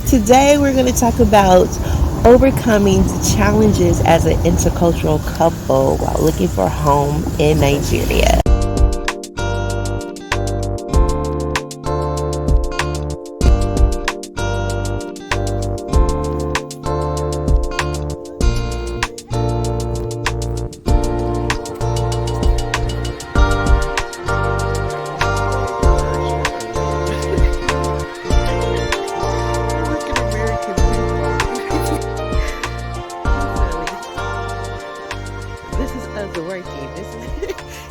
Today we're going to talk about overcoming the challenges as an intercultural couple while looking for a home in Nigeria.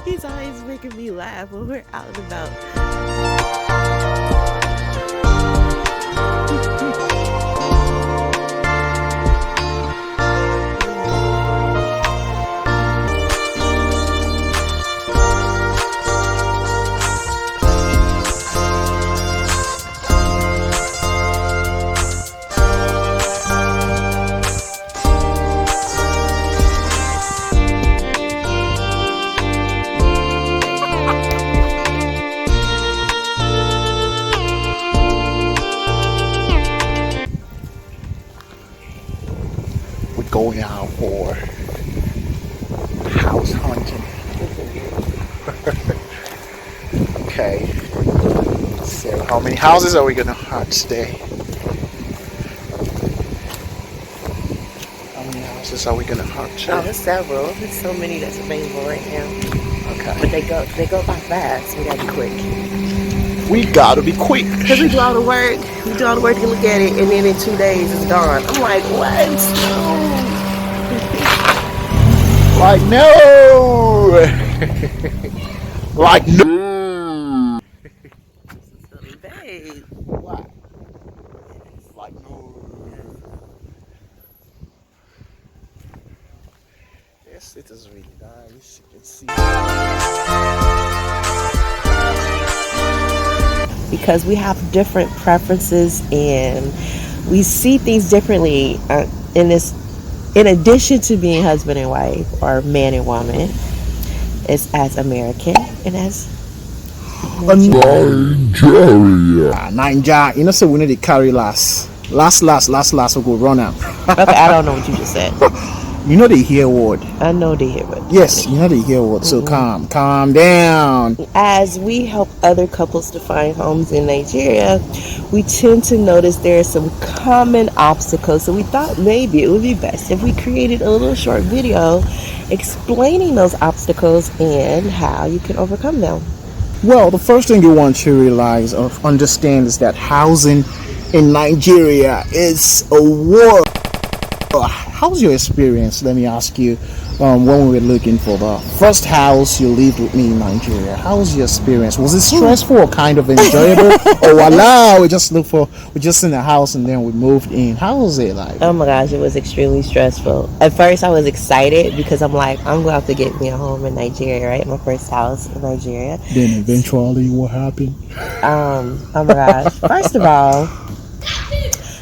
He's always making me laugh when we're out and about. Going out for house hunting. Okay, so how many houses are we gonna hunt today? How many houses are we gonna hunt today? Oh, there's several. There's so many that's available right now. Okay, But they go by fast. We gotta be quick. we gotta be quick. Cause we do all the work. We do all the work to look at it, and then in 2 days it's gone. I'm like, what? Like no, like no. Babe. What? Like no. Yes, it is really nice. You can see. Because we have different preferences and we see things differently in addition to being husband and wife or man and woman. It's as American and as Nigeria. You know, so we need to carry last. We go run out. Okay, I don't know what you just said. You know the hear word. I know they hear it. Yes, you know the hear word. So calm down. As we help other couples to find homes in Nigeria, we tend to notice there are some common obstacles. So we thought maybe it would be best if we created a little short video explaining those obstacles and how you can overcome them. Well, the first thing you want to realize or understand is that housing in Nigeria is a war. How's your experience? Let me ask you. When we were looking for the first house you lived with me in Nigeria, how was your experience? Was it stressful or kind of enjoyable? Or voila, we just in the house and then we moved in. How was it like? Oh my gosh, it was extremely stressful. At first I was excited because I'm like, I'm going to have to get me a home in Nigeria, right? My first house in Nigeria. Then eventually what happened? Oh my gosh. First of all,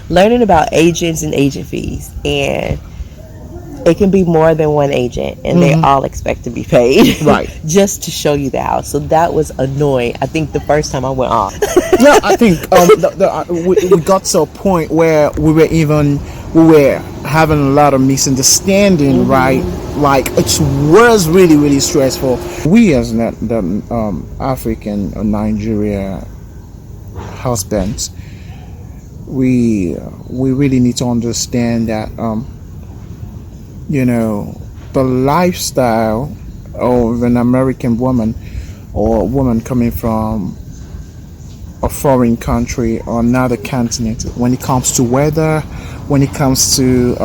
learning about agents and agent fees, and it can be more than one agent and they all expect to be paid right just to show you the house. So that was annoying. I think the first time I went off. Yeah, I think we got to a point where we were having a lot of misunderstanding, right? Like it was really stressful. We as the African or Nigeria husbands, we really need to understand that the lifestyle of an American woman or a woman coming from a foreign country or another continent, when it comes to weather, when it comes to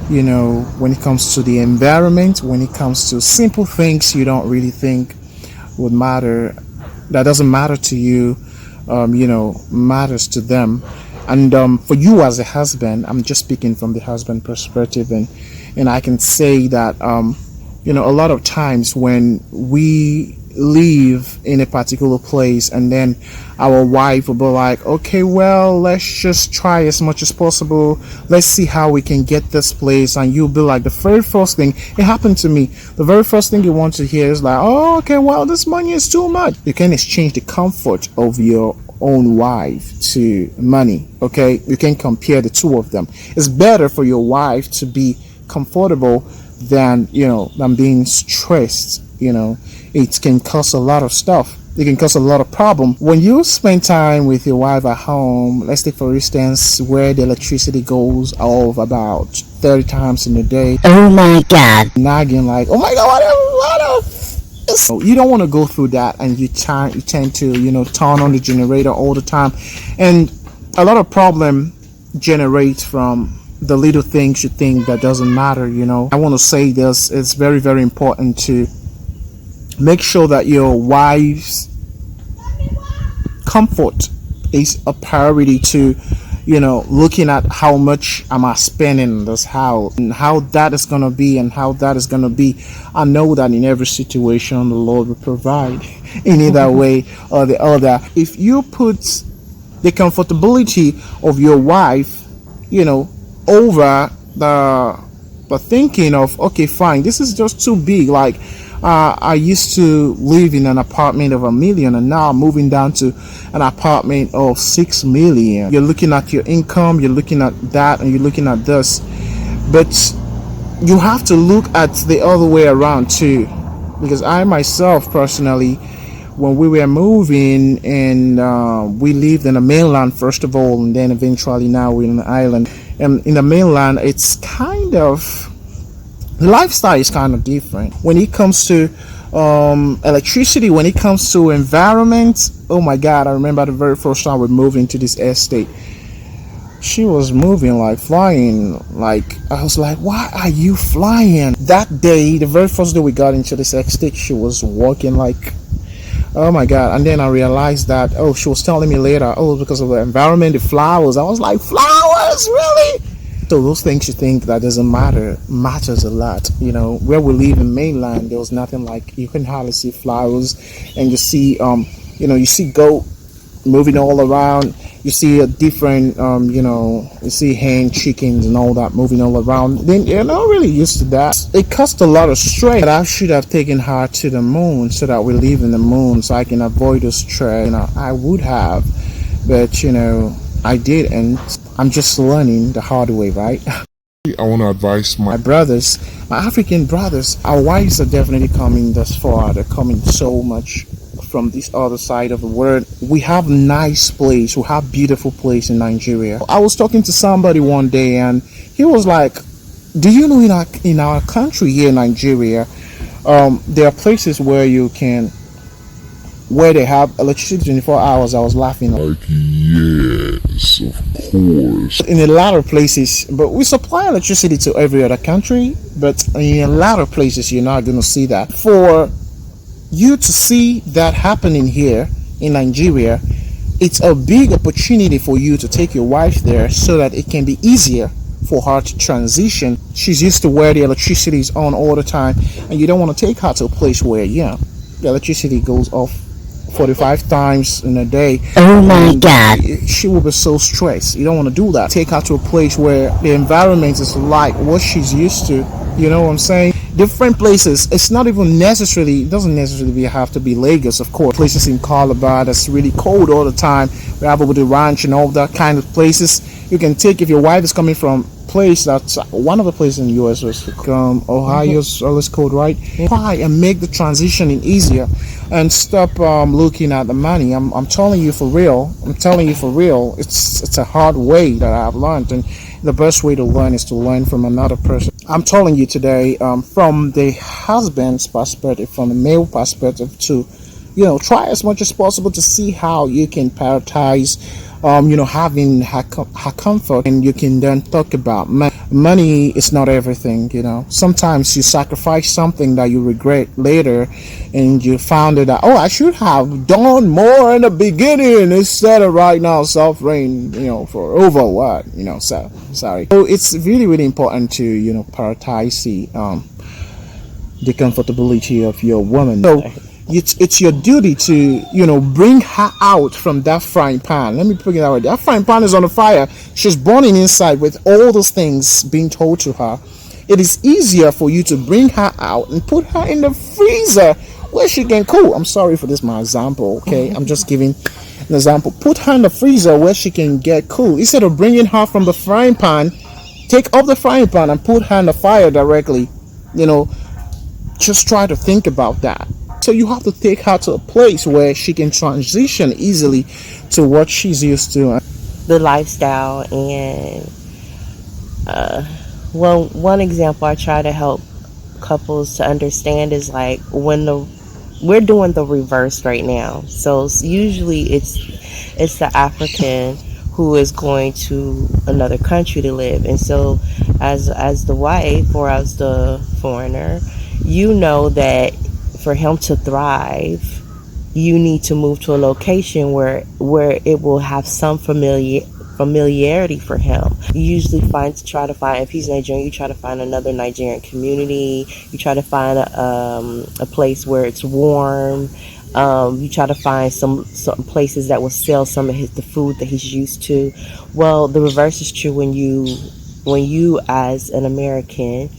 when it comes to the environment, when it comes to simple things you don't really think would matter, that doesn't matter to you, matters to them. And for you as a husband, I'm just speaking from the husband perspective, and I can say that a lot of times when we live in a particular place and then our wife will be like, okay, well, let's just try as much as possible, let's see how we can get this place, and you'll be like, the very first thing, it happened to me, the very first thing you want to hear is like, oh, okay, well, this money is too much. You can exchange the comfort of your own wife to money. Okay, you can compare the two of them. It's better for your wife to be comfortable than than being stressed. It can cause a lot of stuff. It can cause a lot of problem when you spend time with your wife at home. Let's take for instance where the electricity goes off about 30 times in a day. Oh my God. Nagging like, oh my God, you don't want to go through that, and you tend to turn on the generator all the time, and a lot of problem generates from the little things you think that doesn't matter. I want to say this: it's very, very important to make sure that your wife's comfort is a priority to looking at how much am I spending in this house and how that is going to be and how that is going to be. I know that in every situation the Lord will provide in either way or the other. If you put the comfortability of your wife over the thinking of, okay, fine, this is just too big. Like I used to live in an apartment of $1 million, and now I'm moving down to an apartment of $6 million. You're looking at your income, you're looking at that, and you're looking at this, but you have to look at the other way around too. Because I myself personally, when we were moving and we lived in the mainland first of all, and then eventually now we're in the island. And in the mainland, it's kind of, the lifestyle is kind of different when it comes to electricity, when it comes to environment. Oh my God, I remember the very first time we moved into this estate, she was moving like flying. Like I was like, why are you flying? That day, the very first day we got into this estate, she was walking like, oh my God. And then I realized that, she was telling me later, because of the environment, the flowers. I was like, flowers, really? So those things you think that doesn't matter matters a lot. Where we live in mainland, there was nothing like, you can hardly see flowers, and you see you see goat moving all around. You see a different you see hen, chickens and all that moving all around. Then you're not really used to that. It cost a lot of stress. But I should have taken her to the moon so that we live in the moon, so I can avoid the stress. I would have, but I didn't. I'm just learning the hard way, right? I want to advise My brothers, my African brothers, our wives are definitely coming this far. They're coming so much from this other side of the world. We have nice place. We have beautiful place in Nigeria. I was talking to somebody one day, and he was like, do you know in our country here in Nigeria, there are places where they have electricity 24 hours. I was laughing. like, yes, of course. In a lot of places, but we supply electricity to every other country, but in a lot of places you're not going to see that. For you to see that happening here in Nigeria, it's a big opportunity for you to take your wife there so that it can be easier for her to transition. She's used to where the electricity is on all the time, and you don't want to take her to a place where the electricity goes off 45 times in a day. Oh my God. She will be so stressed. You don't want to do that. Take her to a place where the environment is like what she's used to. You know what I'm saying? Different places. It's not even necessarily, it doesn't necessarily have to be Lagos, of course. Places in Calabar that's really cold all the time. We have over the ranch and all that kind of places. You can take, if your wife is coming from place that's one of the places in the US was Ohio's always cold, right? Try and make the transition easier and stop looking at the money. I'm telling you for real. It's a hard way that I've learned, and the best way to learn is to learn from another person. I'm telling you today, from the husband's perspective, from the male perspective, to try as much as possible to see how you can prioritize having her comfort, and you can then talk about money is not everything. Sometimes you sacrifice something that you regret later, and you found that, I should have done more in the beginning instead of right now suffering for over what so sorry. So it's really, really important to prioritize the comfortability of your woman. So it's your duty to bring her out from that frying pan. Let me put it that way. That frying pan is on the fire. She's burning inside with all those things being told to her. It is easier for you to bring her out and put her in the freezer where she can cool. I'm sorry for this, my example, okay? I'm just giving An example, put her in the freezer where she can get cool. Instead of bringing her from the frying pan, take off the frying pan and put her in the fire directly. You know, just try to think about that. So you have to take her to a place where she can transition easily to what she's used to. The lifestyle. And well, one example I try to help couples to understand is like when we're doing the reverse right now. So usually it's the African who is going to another country to live, and so as the wife or as the foreigner, you know that for him to thrive, you need to move to a location where it will have some familiarity for him. You usually try to find, if he's Nigerian, you try to find another Nigerian community. You try to find a place where it's warm. You try to find some places that will sell some of the food that he's used to. Well, the reverse is true when you as an American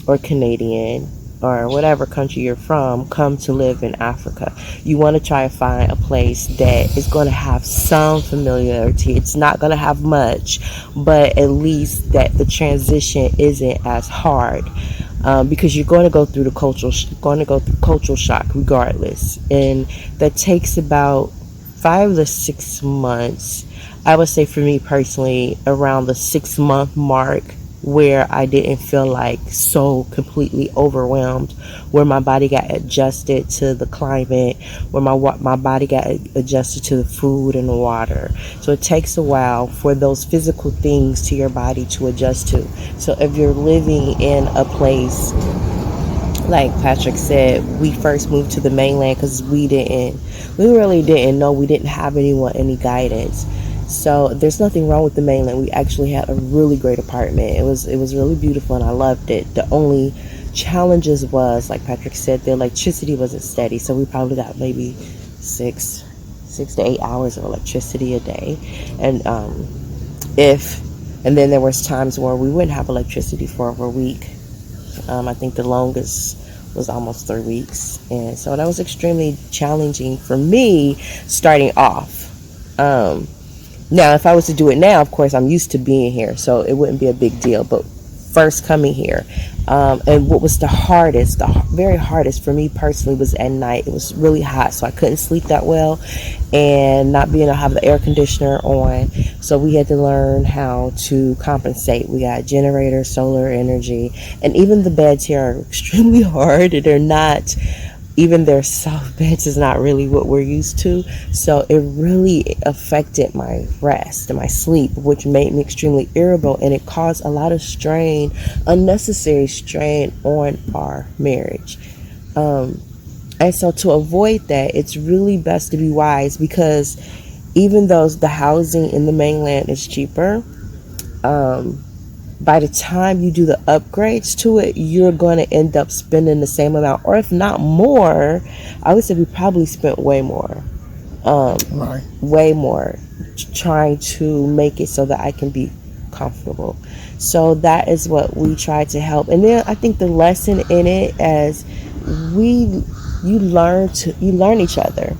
or Canadian or whatever country you're from come to live in Africa. You want to try to find a place that is going to have some familiarity. It's not going to have much, but at least that the transition isn't as hard, because you're going to go through cultural shock regardless, and that takes about 5 to 6 months. I would say for me personally, around the 6-month mark, where I didn't feel like so completely overwhelmed, where my body got adjusted to the climate, where my body got adjusted to the food and the water. So it takes a while for those physical things to your body to adjust to. So if you're living in a place, like Patrick said, we first moved to the mainland because we really didn't know, we didn't have any guidance. So there's nothing wrong with the mainland. We actually had a really great apartment. It was really beautiful and I loved it. The only challenges was, like Patrick said, the electricity wasn't steady. So we probably got maybe 6 to 8 hours of electricity a day. And then there was times where we wouldn't have electricity for over a week. I think the longest was almost 3 weeks. And so that was extremely challenging for me starting off. Now, if I was to do it now, of course, I'm used to being here, so it wouldn't be a big deal. But first coming here, and what was the very hardest for me personally was at night. It was really hot, so I couldn't sleep that well, and not being able to have the air conditioner on. So we had to learn how to compensate. We got generator, solar energy, and even the beds here are extremely hard. They're not. Even their soft beds is not really what we're used to. So it really affected my rest and my sleep, which made me extremely irritable, and it caused a lot of strain, unnecessary strain on our marriage. And so to avoid that, it's really best to be wise, because even though the housing in the mainland is cheaper, by the time you do the upgrades to it, you're going to end up spending the same amount, or if not more. I would say we probably spent way more, Right. way more, trying to make it so that I can be comfortable. So that is what we try to help. And then I think the lesson in it, as you learn each other.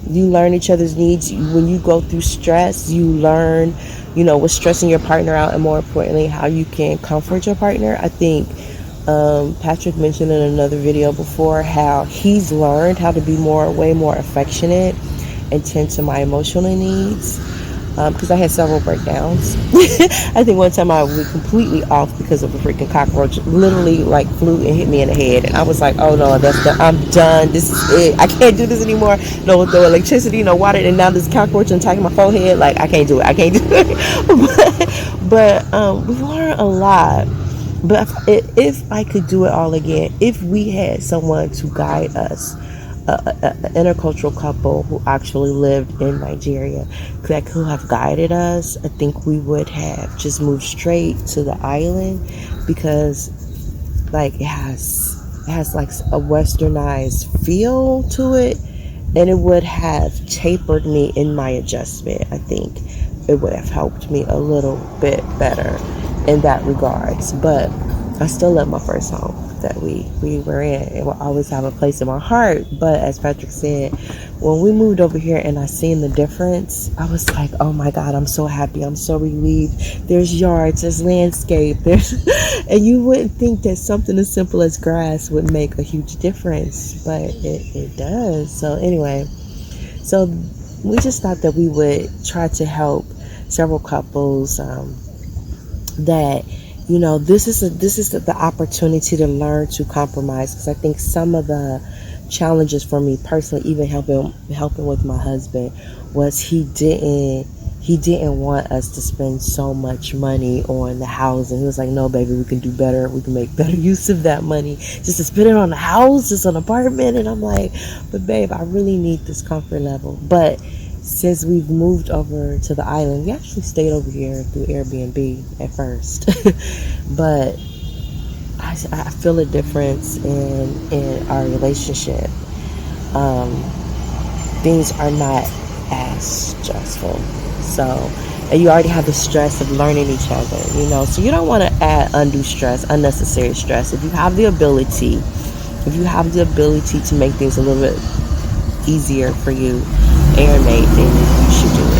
You learn each other's needs. When you go through stress, you learn, what's stressing your partner out, and more importantly, how you can comfort your partner. I think Patrick mentioned in another video before how he's learned how to be way more affectionate and tend to my emotional needs, because I had several breakdowns. I think one time I went completely off because of a freaking cockroach literally flew and hit me in the head, and I was like, oh no, I'm done, this is it, I can't do this anymore. No electricity, no water, and now this cockroach attacking my forehead. I can't do it. but we learned a lot. But if I could do it all again, if we had someone to guide us, an intercultural couple who actually lived in Nigeria that could have guided us, I think we would have just moved straight to the island, because it has a westernized feel to it, and it would have tapered me in my adjustment. I think it would have helped me a little bit better in that regards. But I still love my first home. that we were in. It will always have a place in my heart. But as Patrick said, when we moved over here and I seen the difference, I was like, oh my God, I'm so happy. I'm so relieved. There's yards, there's landscape, there's and you wouldn't think that something as simple as grass would make a huge difference, but it does. So anyway, so we just thought that we would try to help several couples that this is the opportunity to learn to compromise, because I think some of the challenges for me personally, even helping with my husband, was he didn't want us to spend so much money on the house. And he was like, no baby, we can do better, we can make better use of that money just to spend it on the house, just an apartment. And I'm like, but babe, I really need this comfort level. But since we've moved over to the island, we actually stayed over here through Airbnb at first. But I feel a difference in our relationship. Things are not as stressful. So, and you already have the stress of learning each other, so you don't want to add undue stress, unnecessary stress. If you have the ability to make things a little bit easier for you and your mate, then you should do it.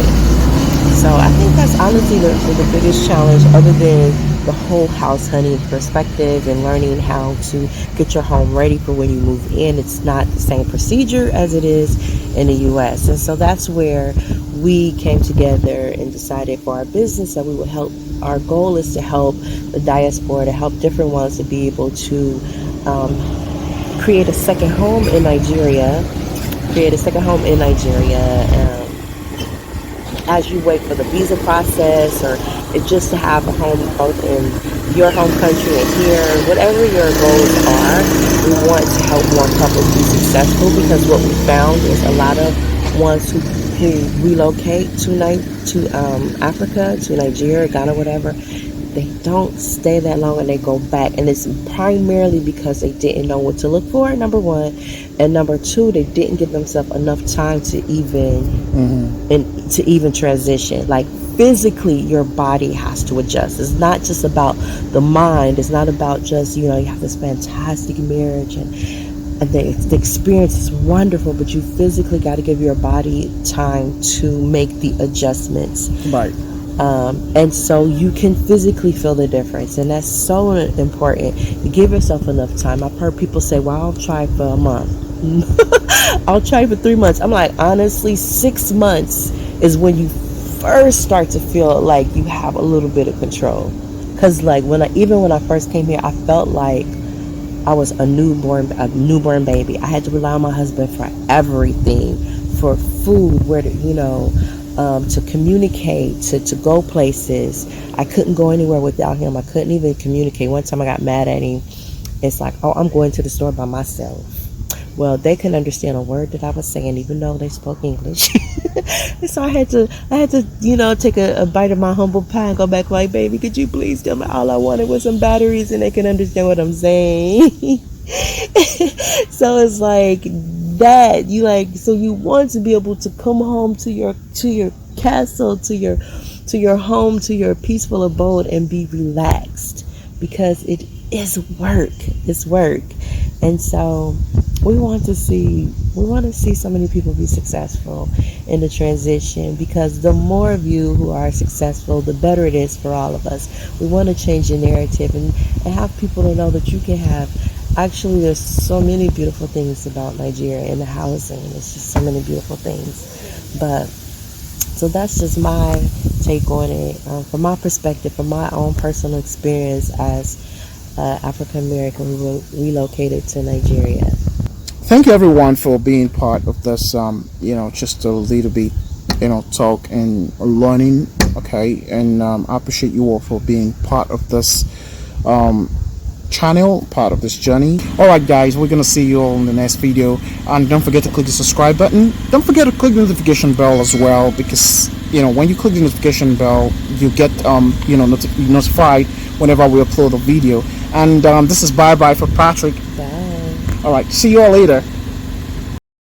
So I think that's honestly the biggest challenge, other than the whole house hunting perspective and learning how to get your home ready for when you move in. It's not the same procedure as it is in the U.S. And so that's where we came together and decided for our business that we would help. Our goal is to help the diaspora, to help different ones to be able to create a second home in Nigeria. As you wait for the visa process, or it's just to have a home both in your home country and here, whatever your goals are, we want to help more couples be successful, because what we found is a lot of ones who relocate to Africa, to Nigeria, Ghana, whatever, they don't stay that long and they go back, and it's primarily because they didn't know what to look for, number one, and number two, they didn't give themselves enough time to even transition. Like physically, your body has to adjust. It's not just about the mind. It's not about just you have this fantastic marriage and the experience is wonderful, but you physically got to give your body time to make the adjustments. Right. And so you can physically feel the difference, and that's so important. You give yourself enough time. I've heard people say, well, I'll try for a month. I'll try for 3 months. I'm like, honestly, 6 months is when you first start to feel like you have a little bit of control. Because like when I first came here, I felt like I was a newborn baby. I had to rely on my husband for everything, for food, where to communicate, to go places. I couldn't go anywhere without him. I couldn't even communicate. One time I got mad at him. It's like, oh, I'm going to the store by myself. Well, they couldn't understand a word that I was saying, even though they spoke English. And so I had to take a bite of my humble pie and go back like, baby, could you please tell me? All I wanted was some batteries and they can understand what I'm saying. So it's like that. So you want to be able to come home to your castle, to your home, to your peaceful abode, and be relaxed, because it is work. It's work. And so we want to see so many people be successful in the transition, because the more of you who are successful, the better it is for all of us. We want to change the narrative and have people to know that you can have. Actually, there's so many beautiful things about Nigeria and the housing. It's just so many beautiful things. But so that's just my take on it, from my perspective, from my own personal experience as African American who relocated to Nigeria. Thank you everyone for being part of this just a little bit talk and learning, okay, and I appreciate you all for being part of this channel, part of this journey. Alright guys, we're gonna see you all in the next video, and don't forget to click the subscribe button. Don't forget to click the notification bell as well, because when you click the notification bell, you get notified whenever we upload a video. And this is bye bye for Patrick. Bye. Alright, see you all later.